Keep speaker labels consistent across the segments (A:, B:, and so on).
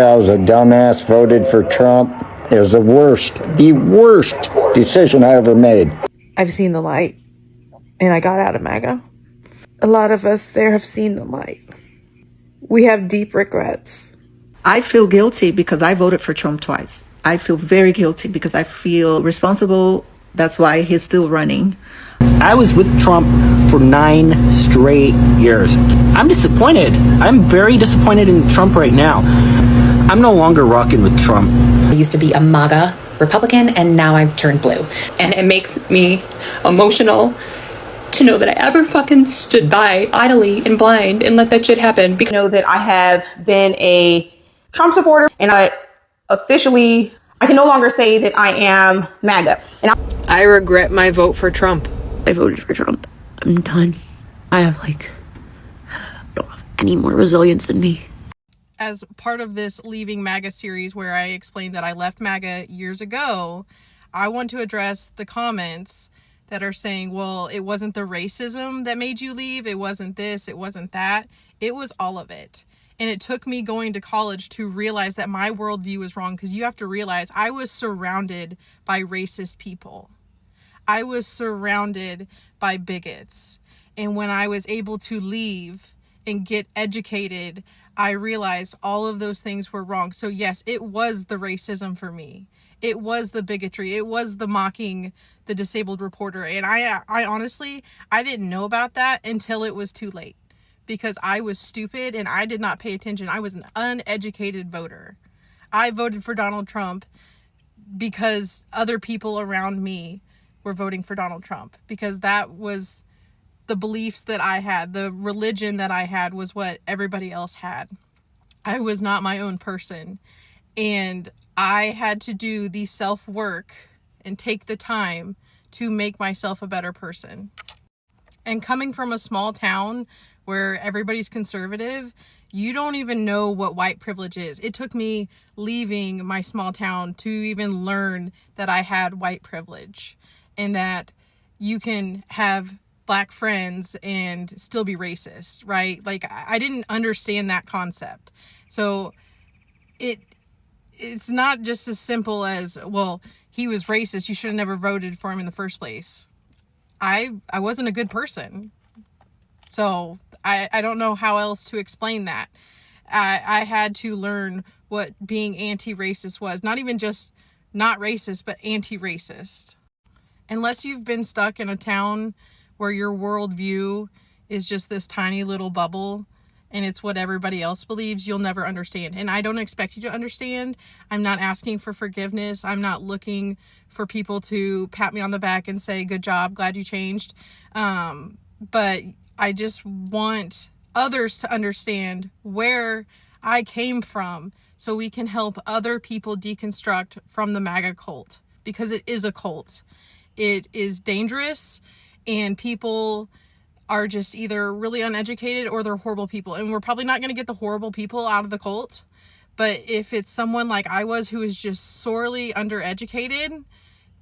A: I was a dumbass, voted for Trump. It was the worst decision I ever made.
B: I've seen the light, and I got out of MAGA. A lot of us there have seen the light. We have deep regrets.
C: I feel guilty because I voted for Trump twice. I feel very guilty because I feel responsible. That's why he's still running.
D: I was with Trump for 9 straight years. I'm disappointed. I'm very disappointed in Trump right now. I'm no longer rocking with Trump.
E: I used to be a MAGA Republican, and now I've turned blue.
F: And it makes me emotional to know that I ever fucking stood by idly and blind and let that shit happen.
G: Because I know that I have been a Trump supporter, and I can no longer say that I am MAGA. And
H: I regret my vote for Trump.
I: I voted for Trump. I'm done. I don't have any more resilience in me.
J: As part of this Leaving MAGA series where I explained that I left MAGA years ago, I want to address the comments that are saying, well, it wasn't the racism that made you leave. It wasn't this. It wasn't that. It was all of it. And it took me going to college to realize that my worldview was wrong, because you have to realize I was surrounded by racist people. I was surrounded by bigots. And when I was able to leave and get educated, I realized all of those things were wrong. So yes, it was the racism for me. It was the bigotry. It was the mocking the disabled reporter. And I honestly, I didn't know about that until it was too late, because I was stupid and I did not pay attention. I was an uneducated voter. I voted for Donald Trump because other people around me were voting for Donald Trump, because that was the beliefs that I had. The religion that I had was what everybody else had. I was not my own person. And I had to do the self-work and take the time to make myself a better person. And coming from a small town where everybody's conservative, you don't even know what white privilege is. It took me leaving my small town to even learn that I had white privilege, and that you can have Black friends and still be racist, right? Like, I didn't understand that concept. So it's not just as simple as, well, he was racist, you should have never voted for him in the first place. I wasn't a good person. So I don't know how else to explain that. I had to learn what being anti-racist was. Not even just not racist, but anti-racist. Unless you've been stuck in a town where your worldview is just this tiny little bubble and it's what everybody else believes, you'll never understand. And I don't expect you to understand. I'm not asking for forgiveness. I'm not looking for people to pat me on the back and say, good job, glad you changed. But I just want others to understand where I came from, so we can help other people deconstruct from the MAGA cult, because it is a cult. It is dangerous, and people are just either really uneducated or they're horrible people. And we're probably not going to get the horrible people out of the cult. But if it's someone like I was, who is just sorely undereducated,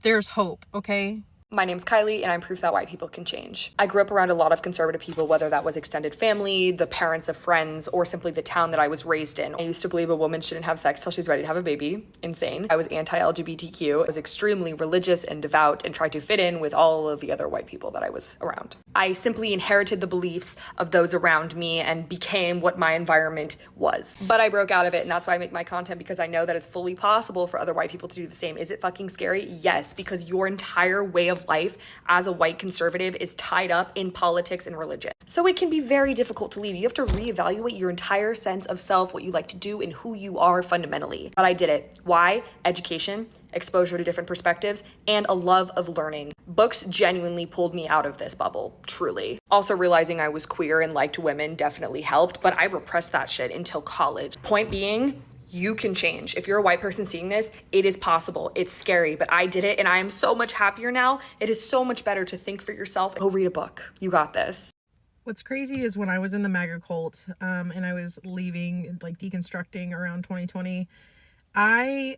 J: there's hope, okay?
K: My name's Kylie, and I'm proof that white people can change. I grew up around a lot of conservative people, whether that was extended family, the parents of friends, or simply the town that I was raised in. I used to believe a woman shouldn't have sex till she's ready to have a baby. Insane. I was anti-LGBTQ. I was extremely religious and devout and tried to fit in with all of the other white people that I was around. I simply inherited the beliefs of those around me and became what my environment was. But I broke out of it, and that's why I make my content, because I know that it's fully possible for other white people to do the same. Is it fucking scary? Yes, because your entire way of life as a white conservative is tied up in politics and religion. So it can be very difficult to leave. You have to reevaluate your entire sense of self, what you like to do, and who you are fundamentally. But I did it. Why? Education, exposure to different perspectives, and a love of learning. Books genuinely pulled me out of this bubble, truly. Also, realizing I was queer and liked women definitely helped, but I repressed that shit until college. Point being, you can change. If you're a white person seeing this, it is possible. It's scary, but I did it, and I am so much happier now. It is so much better to think for yourself. Go read a book. You got this.
J: What's crazy is when I was in the MAGA cult, and I was leaving, like deconstructing around 2020, I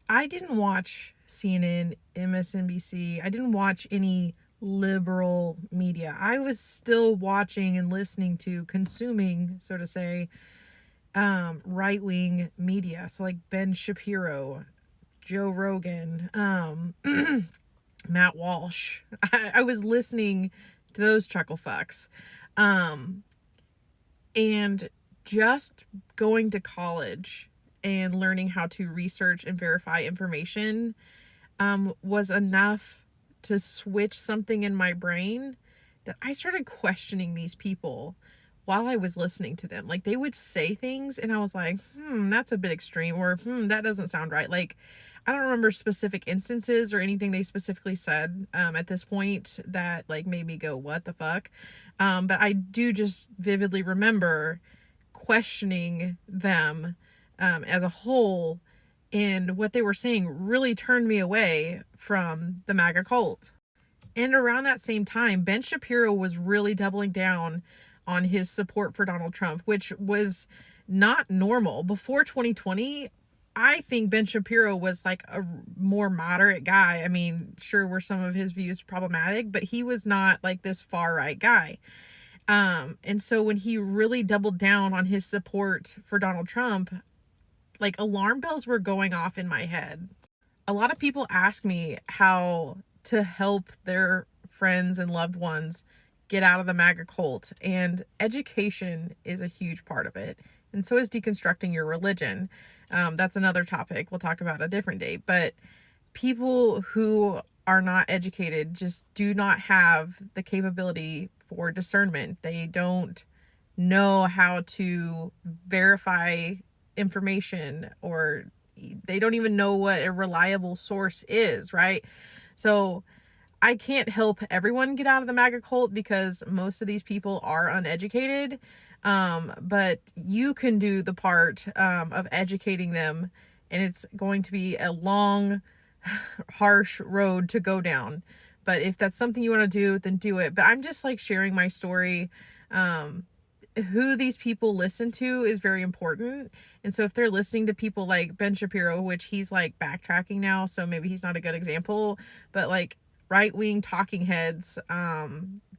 J: didn't watch CNN, MSNBC. I didn't watch any liberal media. I was still watching and listening to, consuming, so to say, right-wing media. So like Ben Shapiro, Joe Rogan, Matt Walsh. I was listening to those chuckle fucks. And just going to college and learning how to research and verify information was enough to switch something in my brain that I started questioning these people while I was listening to them. Like, they would say things and I was like, that's a bit extreme, or that doesn't sound right. Like, I don't remember specific instances or anything they specifically said at this point that like made me go, what the fuck? But I do just vividly remember questioning them as a whole, and what they were saying really turned me away from the MAGA cult. And around that same time, Ben Shapiro was really doubling down on his support for Donald Trump, which was not normal. Before 2020, I think Ben Shapiro was like a more moderate guy. I mean, sure, were some of his views problematic, but he was not like this far right guy. And so when he really doubled down on his support for Donald Trump, like alarm bells were going off in my head. A lot of people ask me how to help their friends and loved ones get out of the MAGA cult, and education is a huge part of it. And so is deconstructing your religion. That's another topic we'll talk about a different day. But people who are not educated just do not have the capability for discernment. They don't know how to verify information, or they don't even know what a reliable source is, right? So I can't help everyone get out of the MAGA cult because most of these people are uneducated. But you can do the part of educating them, and it's going to be a long, harsh road to go down. But if that's something you want to do, then do it. But I'm just like sharing my story. Who these people listen to is very important. And so if they're listening to people like Ben Shapiro, which he's like backtracking now, so maybe he's not a good example, but like right-wing talking heads,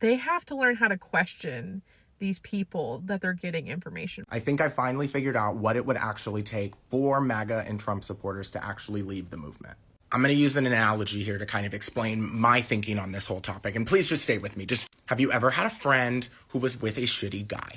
J: they have to learn how to question these people that they're getting information.
L: I think I finally figured out what it would actually take for MAGA and Trump supporters to actually leave the movement. I'm going to use an analogy here to kind of explain my thinking on this whole topic. And please just stay with me. Have you ever had a friend who was with a shitty guy?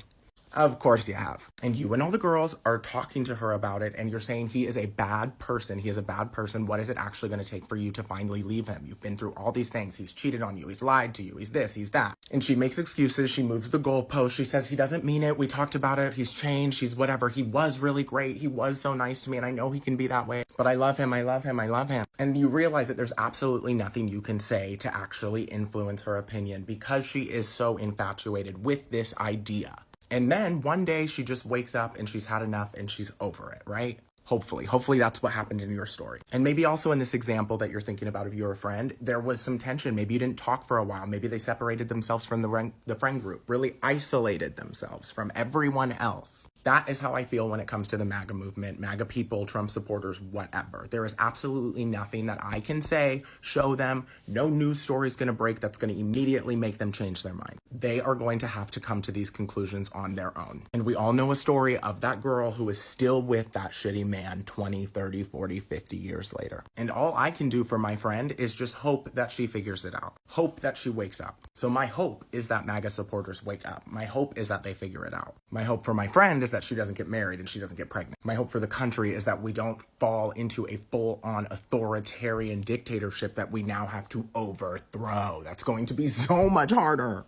L: Of course you have. And you and all the girls are talking to her about it, and you're saying he is a bad person. He is a bad person. What is it actually going to take for you to finally leave him? You've been through all these things. He's cheated on you. He's lied to you. He's this, he's that. And she makes excuses. She moves the goalpost. She says he doesn't mean it. We talked about it. He's changed. He's whatever. He was really great. He was so nice to me, and I know he can be that way. But I love him. I love him. I love him. And you realize that there's absolutely nothing you can say to actually influence her opinion because she is so infatuated with this idea. And then one day she just wakes up and she's had enough and she's over it, right? Hopefully that's what happened in your story. And maybe also in this example that you're thinking about of your friend, there was some tension. Maybe you didn't talk for a while. Maybe they separated themselves from the friend group, really isolated themselves from everyone else. That is how I feel when it comes to the MAGA movement, MAGA people, Trump supporters, whatever. There is absolutely nothing that I can say, show them. No news story is going to break that's going to immediately make them change their mind. They are going to have to come to these conclusions on their own. And we all know a story of that girl who is still with that shitty man 20, 30, 40, 50 years later. And all I can do for my friend is just hope that she figures it out. Hope that she wakes up. So my hope is that MAGA supporters wake up. My hope is that they figure it out. My hope for my friend is that she doesn't get married and she doesn't get pregnant. My hope for the country is that we don't fall into a full-on authoritarian dictatorship that we now have to overthrow. That's going to be so much harder.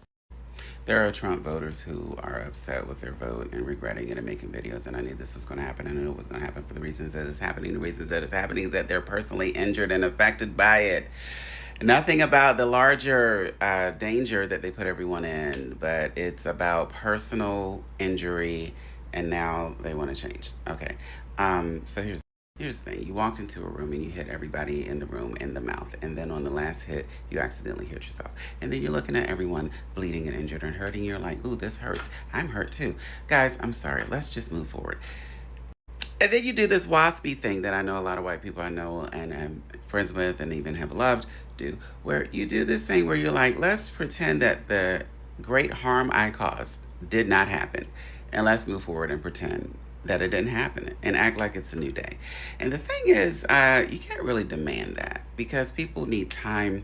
M: There are Trump voters who are upset with their vote and regretting it and making videos, and I knew this was going to happen. I knew it was going to happen for the reasons that it's happening. The reasons that it's happening is that they're personally injured and affected by it. Nothing about the larger danger that they put everyone in, but it's about personal injury, and now they want to change. Okay, so here's the thing. You walked into a room and you hit everybody in the room in the mouth, and then on the last hit, you accidentally hit yourself. And then you're looking at everyone bleeding and injured and hurting. You're like, ooh, this hurts. I'm hurt too. Guys, I'm sorry. Let's just move forward. And then you do this waspy thing that I know a lot of white people I know and I'm friends with and even have loved do, where you do this thing where you're like, let's pretend that the great harm I caused did not happen. And let's move forward and pretend that it didn't happen and act like it's a new day. And the thing is, you can't really demand that because people need time.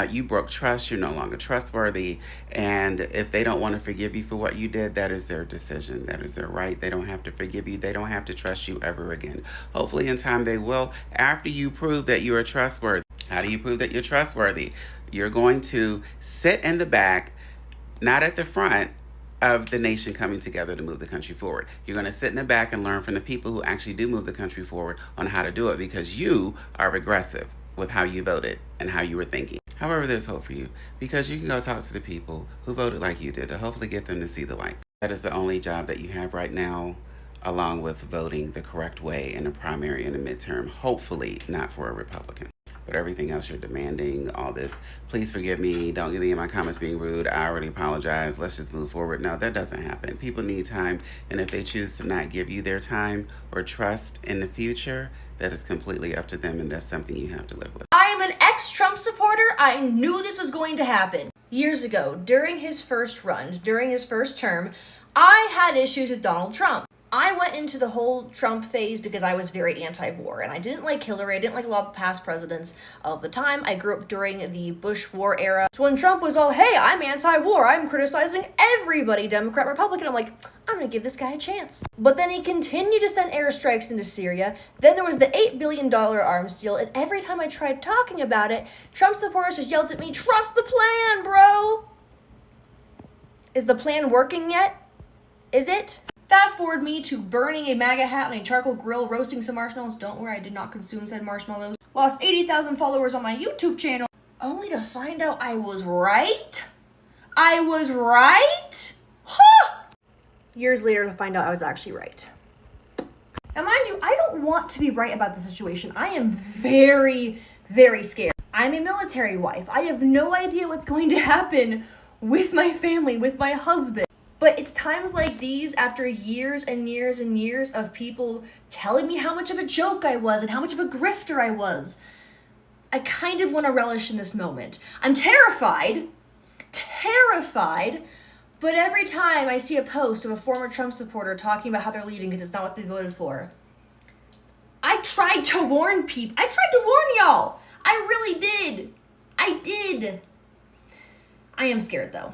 M: You broke trust, you're no longer trustworthy. And if they don't want to forgive you for what you did, that is their decision. That is their right. They don't have to forgive you. They don't have to trust you ever again. Hopefully, in time, they will after you prove that you are trustworthy. How do you prove that you're trustworthy? You're going to sit in the back, not at the front of the nation coming together to move the country forward. You're going to sit in the back and learn from the people who actually do move the country forward on how to do it because you are regressive with how you voted and how you were thinking. However, there's hope for you because you can go talk to the people who voted like you did to hopefully get them to see the light. That is the only job that you have right now, along with voting the correct way in a primary and a midterm, hopefully not for a Republican. But everything else you're demanding, all this, please forgive me. Don't get me in my comments being rude. I already apologize. Let's just move forward. No, that doesn't happen. People need time. And if they choose to not give you their time or trust in the future, that is completely up to them. And that's something you have to live with.
N: I am an ex-Trump supporter. I knew this was going to happen. Years ago, during his first run, during his first term, I had issues with Donald Trump. I went into the whole Trump phase because I was very anti-war, and I didn't like Hillary. I didn't like a lot of past presidents of the time. I grew up during the Bush war era. So when Trump was all, hey, I'm anti-war, I'm criticizing everybody, Democrat, Republican, I'm like, I'm gonna give this guy a chance. But then he continued to send airstrikes into Syria. Then there was the $8 billion arms deal, and every time I tried talking about it, Trump supporters just yelled at me, trust the plan, bro! Is the plan working yet? Is it? Fast forward me to burning a MAGA hat on a charcoal grill, roasting some marshmallows. Don't worry, I did not consume said marshmallows. Lost 80,000 followers on my YouTube channel, only to find out I was right. I was right? Huh! Years later to find out I was actually right. Now mind you, I don't want to be right about the situation. I am very, very scared. I'm a military wife. I have no idea what's going to happen with my family, with my husband. But it's times like these, after years and years and years of people telling me how much of a joke I was and how much of a grifter I was, I kind of want to relish in this moment. I'm terrified, but every time I see a post of a former Trump supporter talking about how they're leaving because it's not what they voted for, I tried to warn people. I tried to warn y'all. I really did. I did. I am scared though.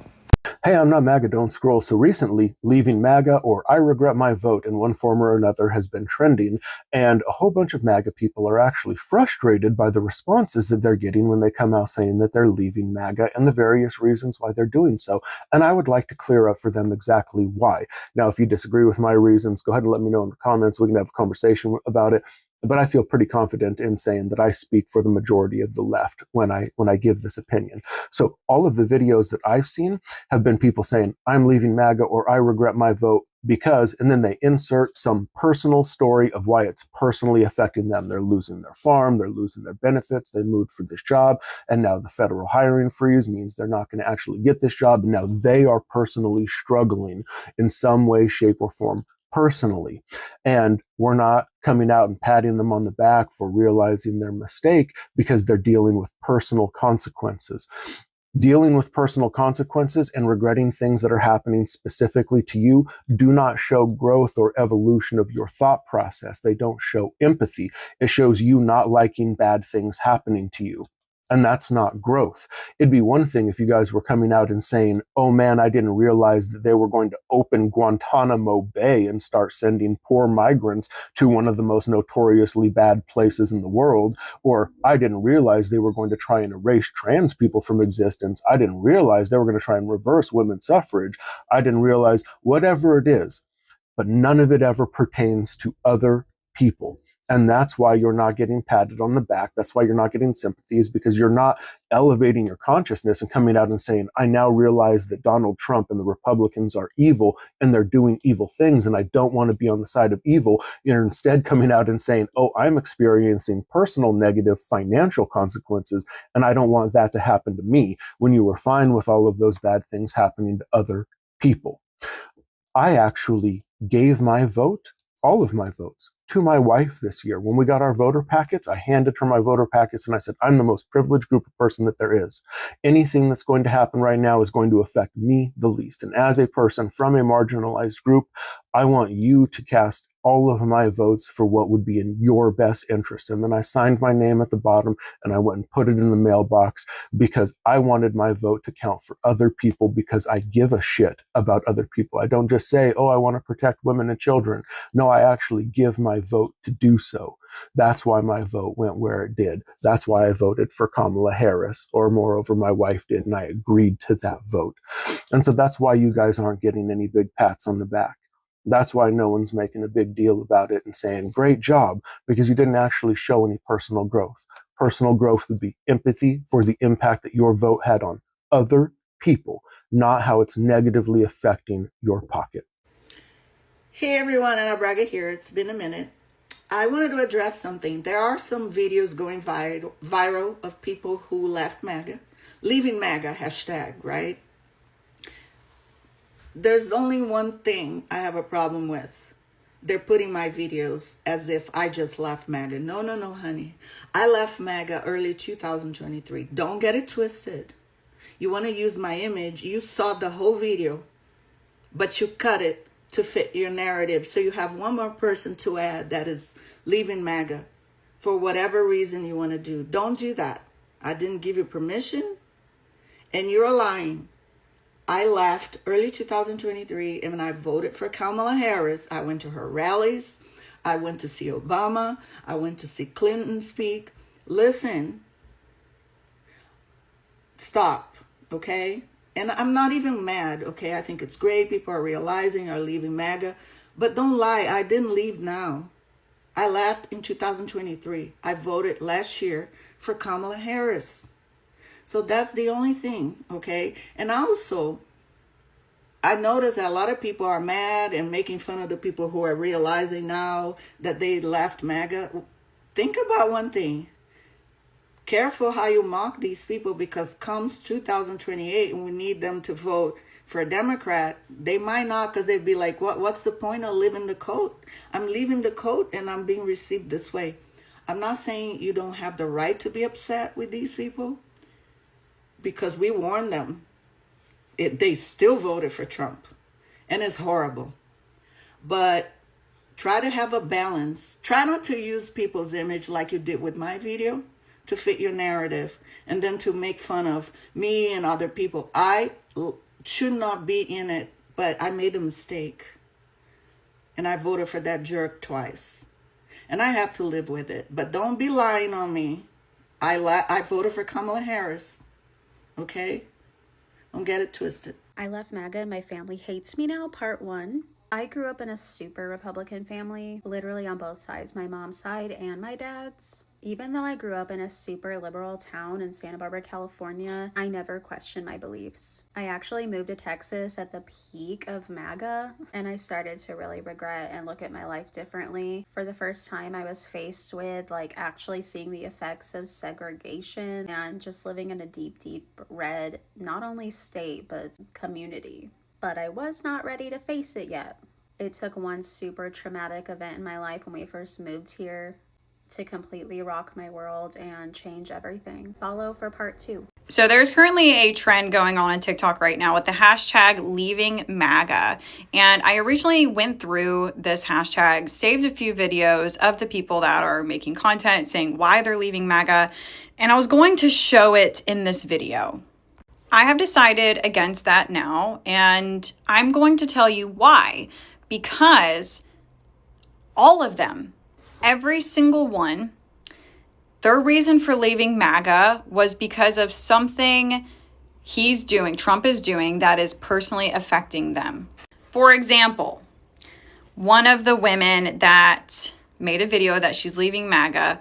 O: Hey, I'm not MAGA, don't scroll. So recently, leaving MAGA or I regret my vote in one form or another has been trending, and a whole bunch of MAGA people are actually frustrated by the responses that they're getting when they come out saying that they're leaving MAGA and the various reasons why they're doing so. And I would like to clear up for them exactly why. Now, if you disagree with my reasons, go ahead and let me know in the comments. We can have a conversation about it. But I feel pretty confident in saying that I speak for the majority of the left when I give this opinion. So all of the videos that I've seen have been people saying, I'm leaving MAGA or I regret my vote because, and then they insert some personal story of why it's personally affecting them. They're losing their farm, they're losing their benefits, they moved for this job, and now the federal hiring freeze means they're not going to actually get this job, and now they are personally struggling in some way, shape, or form personally. And we're not coming out and patting them on the back for realizing their mistake because they're dealing with personal consequences. Dealing with personal consequences and regretting things that are happening specifically to you do not show growth or evolution of your thought process. They don't show empathy. It shows you not liking bad things happening to you. And that's not growth. It'd be one thing if you guys were coming out and saying, oh man, I didn't realize that they were going to open Guantanamo Bay and start sending poor migrants to one of the most notoriously bad places in the world. Or I didn't realize they were going to try and erase trans people from existence. I didn't realize they were going to try and reverse women's suffrage. I didn't realize whatever it is. But none of it ever pertains to other people. And that's why you're not getting patted on the back. That's why you're not getting sympathies, because you're not elevating your consciousness and coming out and saying, I now realize that Donald Trump and the Republicans are evil and they're doing evil things and I don't want to be on the side of evil. You're instead coming out and saying, oh, I'm experiencing personal negative financial consequences and I don't want that to happen to me, when you were fine with all of those bad things happening to other people. I actually gave my vote, all of my votes, to my wife this year. When we got our voter packets, I handed her my voter packets and I said, I'm the most privileged group of person that there is. Anything that's going to happen right now is going to affect me the least. And as a person from a marginalized group, I want you to cast all of my votes for what would be in your best interest. And then I signed my name at the bottom and I went and put it in the mailbox because I wanted my vote to count for other people, because I give a shit about other people. I don't just say, oh, I want to protect women and children. No, I actually give my vote to do so. That's why my vote went where it did. That's why I voted for Kamala Harris, or moreover, my wife did, and I agreed to that vote. And so that's why you guys aren't getting any big pats on the back. That's why no one's making a big deal about it and saying, great job, because you didn't actually show any personal growth. Personal growth would be empathy for the impact that your vote had on other people, not how it's negatively affecting your pocket.
C: Hey everyone, Anna Braga here. It's been a minute. I wanted to address something. There are some videos going viral of people who left MAGA, leaving MAGA hashtag, right? There's only one thing I have a problem with. They're putting my videos as if I just left MAGA. No, honey. I left MAGA early 2023. Don't get it twisted. You want to use my image. You saw the whole video, but you cut it to fit your narrative. So you have one more person to add that is leaving MAGA for whatever reason you want to do. Don't do that. I didn't give you permission, and you're lying. I left early 2023 and when I voted for Kamala Harris. I went to her rallies. I went to see Obama. I went to see Clinton speak. Listen, stop, okay? And I'm not even mad, okay? I think it's great. People are realizing, are leaving MAGA. But don't lie, I didn't leave now. I left in 2023. I voted last year for Kamala Harris. So that's the only thing, okay? And also, I noticed that a lot of people are mad and making fun of the people who are realizing now that they left MAGA. Think about one thing. Careful how you mock these people, because comes 2028 and we need them to vote for a Democrat, they might not, because they'd be like, what's the point of leaving the coat? I'm leaving the coat and I'm being received this way. I'm not saying you don't have the right to be upset with these people, because we warned them. They still voted for Trump, and it's horrible. But try to have a balance. Try not to use people's image like you did with my video to fit your narrative, and then to make fun of me and other people. I should not be in it, but I made a mistake, and I voted for that jerk twice, and I have to live with it. But don't be lying on me. I voted for Kamala Harris. Okay? Don't get it twisted.
P: I left MAGA and my family hates me now, part 1. I grew up in a super Republican family, literally on both sides, my mom's side and my dad's. Even though I grew up in a super liberal town in Santa Barbara, California, I never questioned my beliefs. I actually moved to Texas at the peak of MAGA, and I started to really regret and look at my life differently. For the first time, I was faced with actually seeing the effects of segregation and just living in a deep, deep red, not only state, but community. But I was not ready to face it yet. It took one super traumatic event in my life when we first moved here to completely rock my world and change everything. Follow for part 2.
Q: So there's currently a trend going on TikTok right now with the hashtag leaving MAGA. And I originally went through this hashtag, saved a few videos of the people that are making content saying why they're leaving MAGA, and I was going to show it in this video. I have decided against that now, and I'm going to tell you why. Because all of them, every single one, their reason for leaving MAGA was because of something he's doing, Trump is doing, that is personally affecting them. For example, one of the women that made a video that she's leaving MAGA,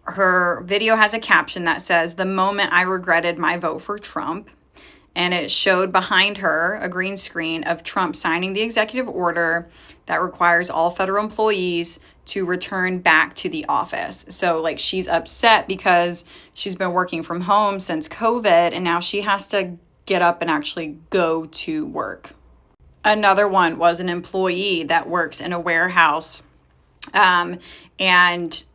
Q: her video has a caption that says, "The moment I regretted my vote for Trump." And it showed behind her a green screen of Trump signing the executive order that requires all federal employees to return back to the office. So she's upset because she's been working from home since COVID, and now she has to get up and actually go to work. Another one was an employee that works in a warehouse, and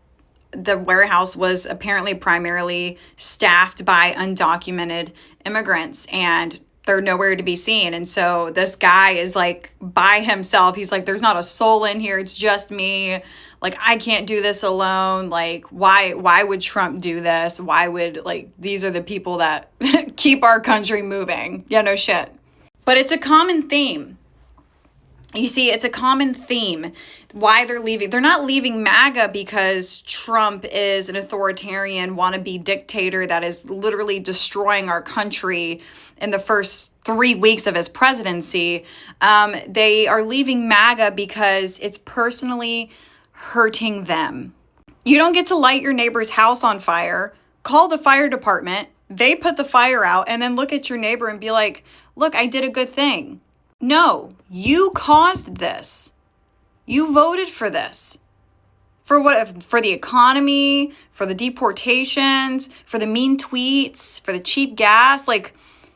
Q: the warehouse was apparently primarily staffed by undocumented immigrants, and They're nowhere to be seen. And so this guy is like by himself. He's like, there's not a soul in here. It's just me. Like, I can't do this alone. Like, why would Trump do this? Why would, like, these are the people that keep our country moving. Yeah, no shit. But it's a common theme. You see, it's a common theme why they're leaving. They're not leaving MAGA because Trump is an authoritarian wannabe dictator that is literally destroying our country in the first 3 weeks of his presidency. They are leaving MAGA because it's personally hurting them. You don't get to light your neighbor's house on fire, call the fire department, they put the fire out, and then look at your neighbor and be like, look, I did a good thing. No, you caused this. You voted for this. For what? For the economy, for the deportations, for the mean tweets, for the cheap gas. Like,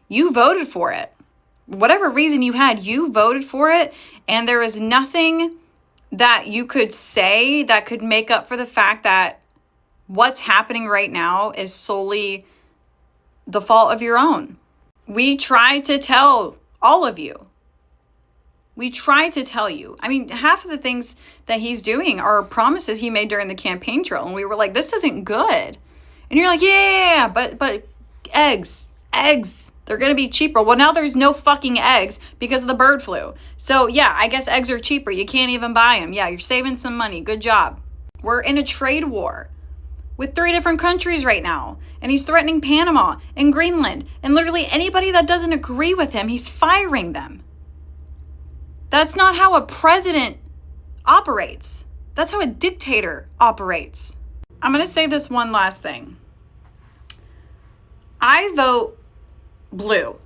Q: you voted for it. Whatever reason you had, you voted for it. And there is nothing that you could say that could make up for the fact that what's happening right now is solely the fault of your own. We tried to tell all of you. We tried to tell you. I mean, half of the things that he's doing are promises he made during the campaign trail. And we were like, this isn't good. And you're like, yeah, but eggs, they're going to be cheaper. Well, now there's no fucking eggs because of the bird flu. So yeah, I guess eggs are cheaper. You can't even buy them. Yeah, you're saving some money. Good job. We're in a trade war with 3 different countries right now. And he's threatening Panama and Greenland. And literally anybody that doesn't agree with him, he's firing them. That's not how a president operates. That's how a dictator operates. I'm going to say this one last thing. I vote blue.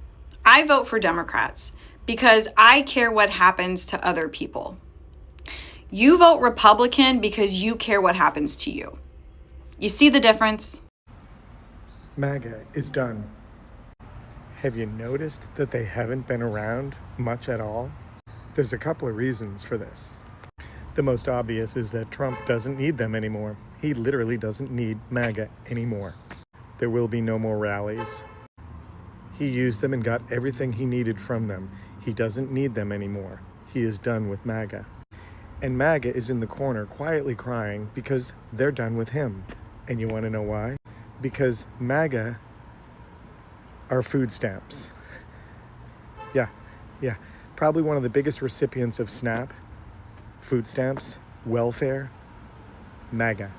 Q: I vote for Democrats because I care what happens to other people. You vote Republican because you care what happens to you. You see the difference?
R: MAGA is done. Have you noticed that they haven't been around much at all? There's a couple of reasons for this. The most obvious is that Trump doesn't need them anymore. He literally doesn't need MAGA anymore. There will be no more rallies. He used them and got everything he needed from them. He doesn't need them anymore. He is done with MAGA. And MAGA is in the corner quietly crying because they're done with him. And you want to know why? Because MAGA are food stamps. Yeah. Probably one of the biggest recipients of SNAP, food stamps, welfare, MAGA.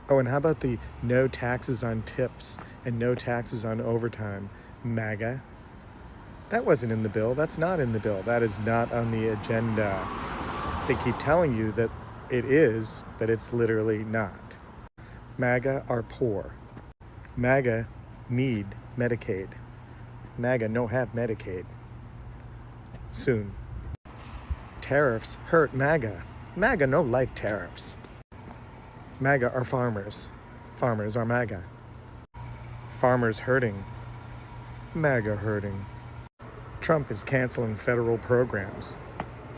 R: Oh, and how about the no taxes on tips and no taxes on overtime, MAGA? That wasn't in the bill. That's not in the bill. That is not on the agenda. They keep telling you that it is, but it's literally not. MAGA are poor. MAGA need Medicaid. MAGA no have Medicaid. Soon. Tariffs hurt MAGA. MAGA no like tariffs. MAGA are farmers. Farmers are MAGA. Farmers hurting. MAGA hurting. Trump is canceling federal programs.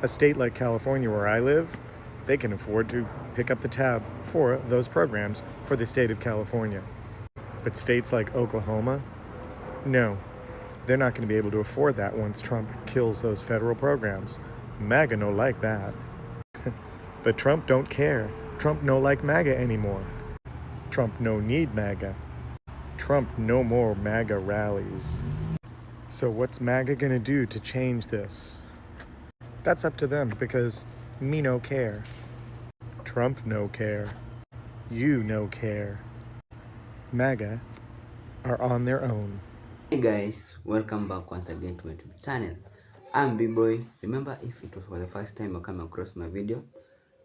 R: A state like California, where I live, they can afford to pick up the tab for those programs for the state of California. But states like Oklahoma, no. They're not going to be able to afford that once Trump kills those federal programs. MAGA no like that. But Trump don't care. Trump no like MAGA anymore. Trump no need MAGA. Trump no more MAGA rallies. So what's MAGA going to do to change this? That's up to them because me no care. Trump no care. You no care. MAGA are on their own.
S: Hey guys, welcome back once again to my YouTube channel. I'm B-Boy. Remember, if it was for the first time you come across my video,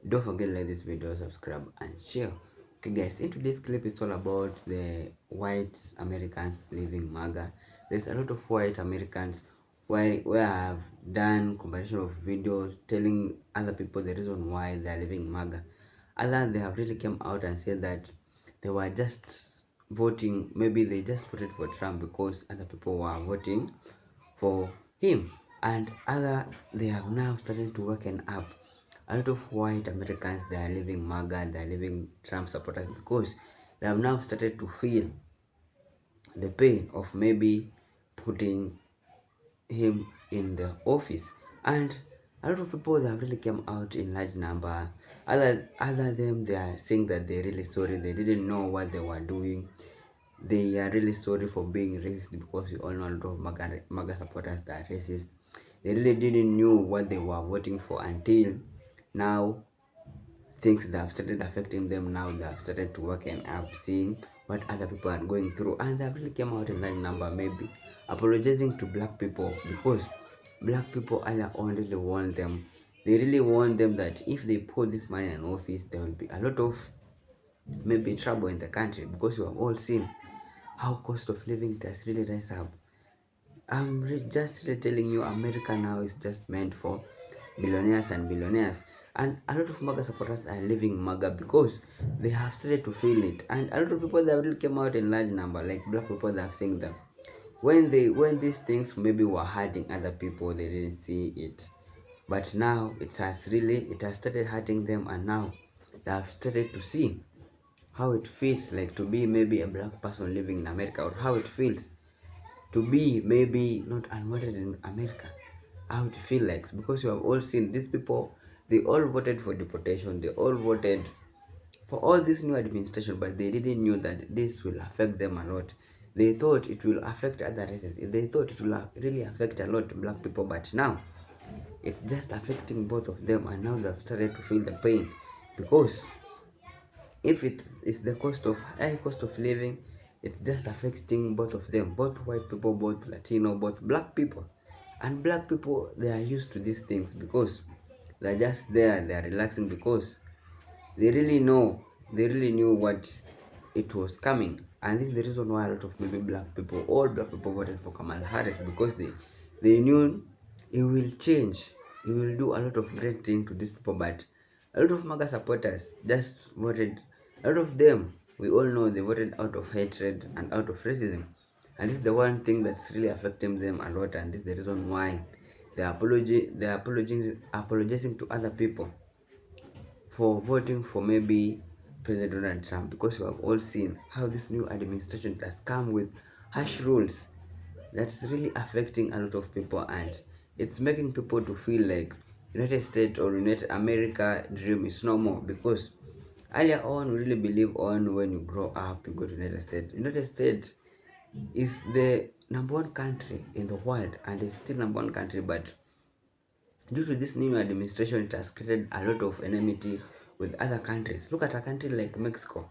S: don't forget to like this video, subscribe and share. Okay guys, in today's clip it's all about the white Americans leaving MAGA. There's a lot of white Americans where I have done compilation of videos telling other people the reason why they're leaving MAGA. Others, they have really come out and said that they were just voting, maybe they just voted for Trump because other people were voting for him, and other, they have now started to waken up. A lot of white Americans, they are leaving MAGA, they are leaving Trump supporters because they have now started to feel the pain of maybe putting him in the office. And a lot of people that really came out in large number. Other them, they are saying that they're really sorry. They didn't know what they were doing. They are really sorry for being racist, because we all know a lot of MAGA supporters that are racist. They really didn't know what they were voting for until now. Things that have started affecting them now, they have started to work and up, seeing what other people are going through, and they really came out in large number, maybe apologizing to black people, because black people earlier on really warned them. They really warned them that if they put this man in an office, there will be a lot of maybe trouble in the country, because you have all seen how cost of living it has really rise up. I'm just really telling you, America now is just meant for billionaires and billionaires. And a lot of MAGA supporters are leaving MAGA because they have started to feel it. And a lot of people that really came out in large number, like black people that have seen them. When these things maybe were hurting other people, they didn't see it. But now it has started hurting them, and now they have started to see how it feels like to be maybe a black person living in America, or how it feels to be maybe not unwanted in America. How it feels like, because you have all seen these people, they all voted for deportation, they all voted for all this new administration, but they didn't know that this will affect them a lot. They thought it will affect other races, they thought it will really affect a lot of black people, but now it's just affecting both of them, and now they've started to feel the pain, because if it is the high cost of living, it's just affecting both of them, both white people, both Latino, both black people. And black people, they are used to these things, because they're just there, they're relaxing, because they really knew what it was coming. And this is the reason why a lot of maybe all black people voted for Kamala Harris, because they knew it will change, it will do a lot of great things to these people. But a lot of MAGA supporters just voted, a lot of them, we all know they voted out of hatred and out of racism. And this is the one thing that's really affecting them a lot, and this is the reason why they're apologizing to other people for voting for maybe President Donald Trump, because we have all seen how this new administration has come with harsh rules that's really affecting a lot of people, and it's making people to feel like United States or United America dream is no more. Because earlier on, we really believe on when you grow up, you go to United States. United States is the #1 country in the world, and it's still #1 country, but due to this new administration, it has created a lot of enmity with other countries. Look at a country like Mexico.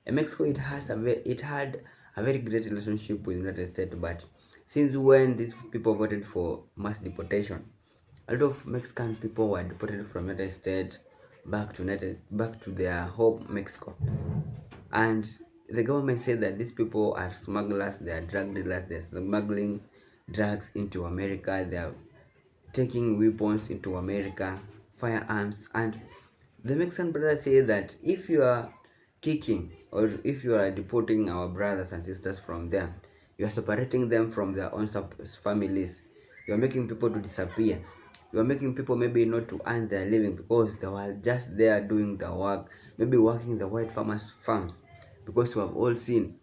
S: In Mexico, it had a very great relationship with the United States, but since when these people voted for mass deportation, a lot of Mexican people were deported from United States back to their home, Mexico. And the government said that these people are smugglers, they are drug dealers, they're smuggling drugs into America, they are taking weapons into America, firearms. And the Mexican brothers say that if you are kicking, or if you are deporting our brothers and sisters from there, you are separating them from their own families, you are making people to disappear, you are making people maybe not to earn their living, because they were just there doing the work, maybe working the white farmers' farms. Because we have all seen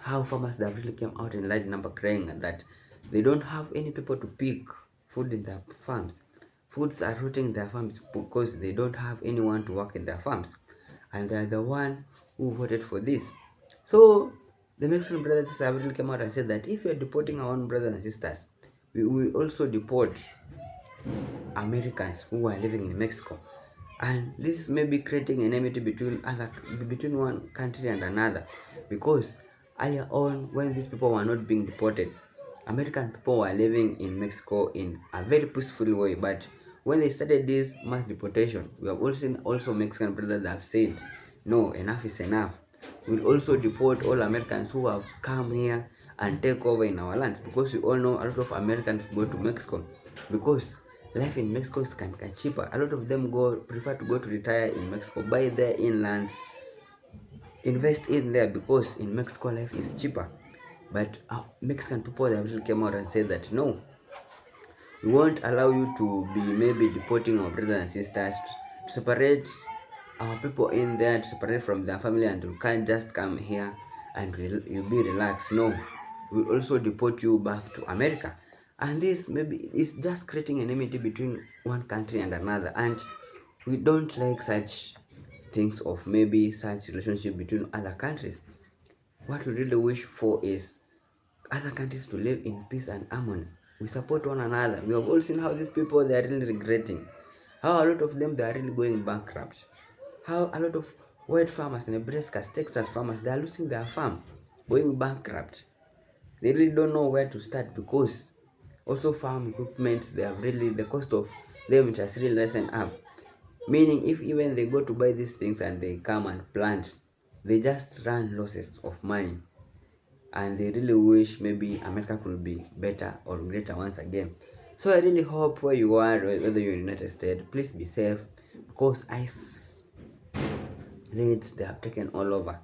S: how farmers that really came out in large number crying that they don't have any people to pick food in their farms. Foods are rotting in their farms because they don't have anyone to work in their farms, and they are the one who voted for this. So the Mexican brothers have really come out and said that if we are deporting our own brothers and sisters, we will also deport Americans who are living in Mexico. And this may be creating enmity between one country and another, because earlier on, when these people were not being deported, American people were living in Mexico in a very peaceful way. But when they started this mass deportation, we have also Mexican brothers that have said, no, enough is enough. We'll also deport all Americans who have come here and take over in our lands, because we all know a lot of Americans go to Mexico because life in Mexico is kind of cheaper. A lot of them prefer to go to retire in Mexico, buy their inlands, invest in there, because in Mexico life is cheaper. But Mexican people have really came out and said that no, we won't allow you to be maybe deporting our brothers and sisters, to separate our people in there, to separate from their family, and you can't just come here and you'll be relaxed. No, we'll also deport you back to America. And this maybe is just creating enmity between one country and another, and we don't like such things of maybe such relationship between other countries. What we really wish for is other countries to live in peace and harmony. We support one another. We have all seen how these people, they are really regretting, how a lot of them, they are really going bankrupt, how a lot of white farmers in Nebraska, Texas farmers, they are losing their farm, going bankrupt. They really don't know where to start, because also farm equipment, they have really, the cost of them it has really risen up. Meaning if even they go to buy these things and they come and plant, they just run losses of money. And they really wish maybe America could be better or greater once again. So I really hope where you are, whether you're in the United States, please be safe, because ICE raids, they have taken all over.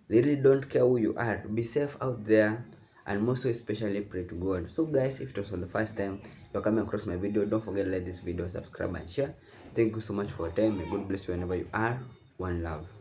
S: They really don't care who you are. Be safe out there, and most especially pray to God. So guys, if it was for the first time you're coming across my video, don't forget to like this video, subscribe and share. Thank you so much for your time. May God bless you whenever you are. One love.